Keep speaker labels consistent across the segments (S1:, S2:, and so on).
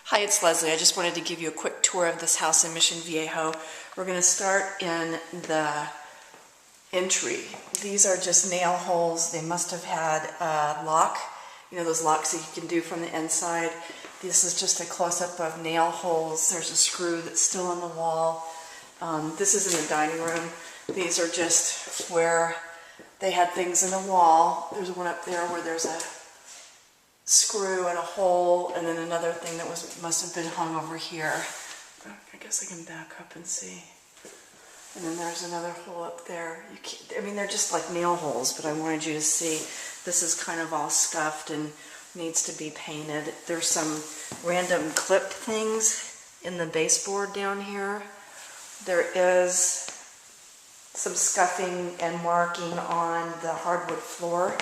S1: Hi, it's Leslie. I just wanted to give you a quick tour of this house in Mission Viejo. We're going to start in the entry. These are just nail holes. They must have had a lock, you know, those locks that you can do from the inside. This is just a close-up of nail holes. There's a screw that's still on the wall. This is in the dining room. These are just where they had things in the wall. There's one up there where there's a screw and a hole, and then another thing that must have been hung over here. I guess I can back up and see. And then there's another hole up there. I mean, they're just like nail holes, but I wanted you to see this is kind of all scuffed and needs to be painted. There's some random clip things in the baseboard down here. There is some scuffing and marking on the hardwood floor.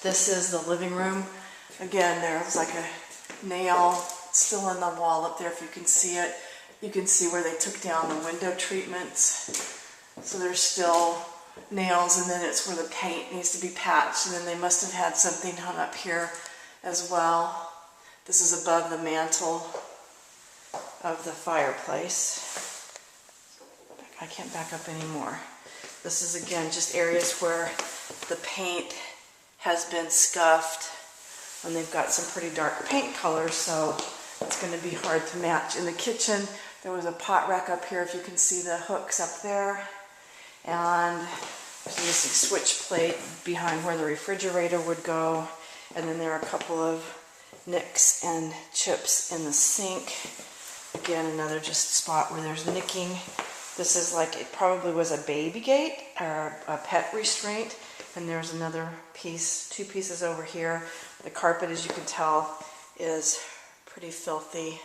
S1: This is the living room. Again, there's like a nail still in the wall up there if you can see it. You can see where they took down the window treatments. So there's still nails, and then it's where the paint needs to be patched, and then they must have had something hung up here as well. This is above the mantle of the fireplace. I can't back up anymore. This is again just areas where the paint has been scuffed, and they've got some pretty dark paint colors, so it's going to be hard to match. In the kitchen, there was a pot rack up here, if you can see the hooks up there, and there's a missing switch plate behind where the refrigerator would go, and then there are a couple of nicks and chips in the sink. Again, another just spot where there's nicking. This is like, it probably was a baby gate or a pet restraint. And there's another piece, two pieces over here. The carpet, as you can tell, is pretty filthy.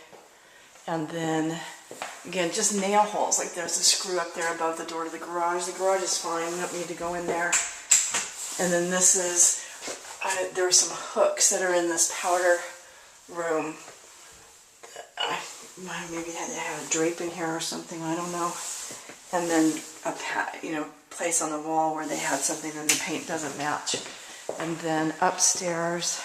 S1: And then, again, just nail holes. Like there's a screw up there above the door to the garage. The garage is fine, we don't need to go in there. And then this is, there are some hooks that are in this powder room. Maybe they had a drape in here or something, I don't know. And then a place on the wall where they had something and the paint doesn't match. And then upstairs,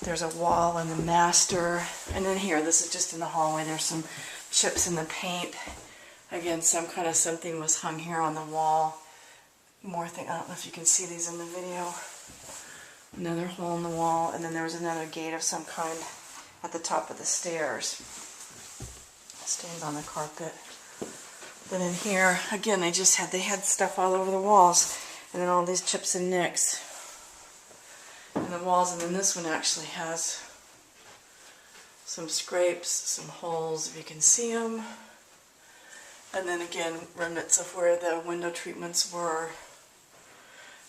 S1: there's a wall in the master. And then here, this is just in the hallway, there's some chips in the paint. Again, some kind of something was hung here on the wall. More thing, I don't know if you can see these in the video. Another hole in the wall, and then there was another gate of some kind at the top of the stairs. Stains on the carpet. Then in here, again, they had stuff all over the walls, and then all these chips and nicks in the walls. And then this one actually has some scrapes, some holes, if you can see them. And then again, remnants of where the window treatments were.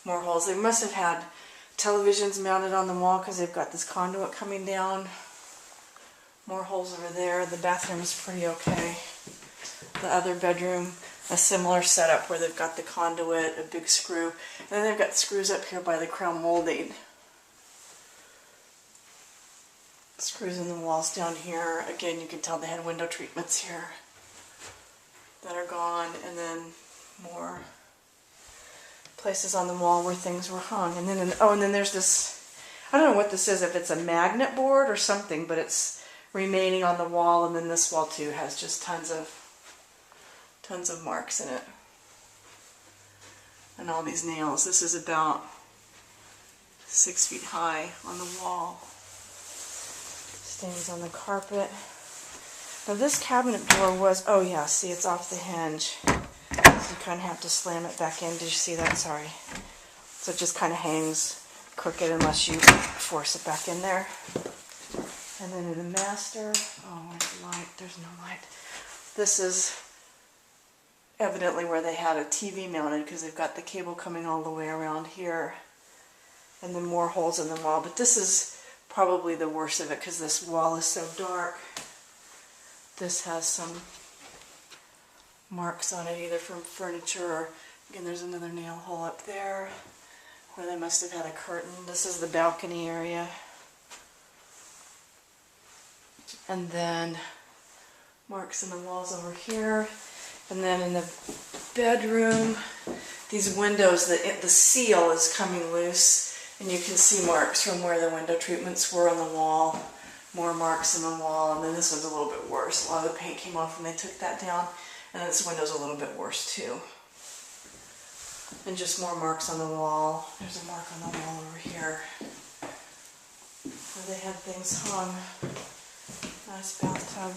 S1: More holes. They must have had televisions mounted on the wall because they've got this conduit coming down. More holes over there. The bathroom is pretty okay. The other bedroom, a similar setup where they've got the conduit, a big screw, and then they've got screws up here by the crown molding. Screws in the walls down here. Again, you can tell they had window treatments here that are gone, and then more places on the wall where things were hung. And then, and then there's this, I don't know what this is, if it's a magnet board or something, but it's remaining on the wall, and then this wall too has just tons of marks in it. And all these nails. This is about 6 feet high on the wall. Stains on the carpet. Now this cabinet door was, oh yeah, see, it's off the hinge. So you kind of have to slam it back in. Did you see that? Sorry. So it just kind of hangs crooked unless you force it back in there. And then in the master, oh, where's the light? There's no light. This is evidently where they had a TV mounted, because they've got the cable coming all the way around here. And then more holes in the wall. But this is probably the worst of it because this wall is so dark. This has some marks on it, either from furniture or, again, there's another nail hole up there where they must have had a curtain. This is the balcony area. And then marks in the walls over here. And then in the bedroom, these windows, the seal is coming loose, And you can see marks from where the window treatments were on the wall. More marks in the wall, and then this one's a little bit worse. A lot of the paint came off when they took that down, and this window's a little bit worse too. And just more marks on the wall. There's a mark on the wall over here where they had things hung. Nice bathtub.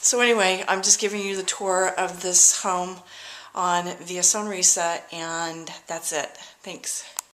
S1: So anyway, I'm just giving you the tour of this home on Via Sonrisa, and that's it. Thanks.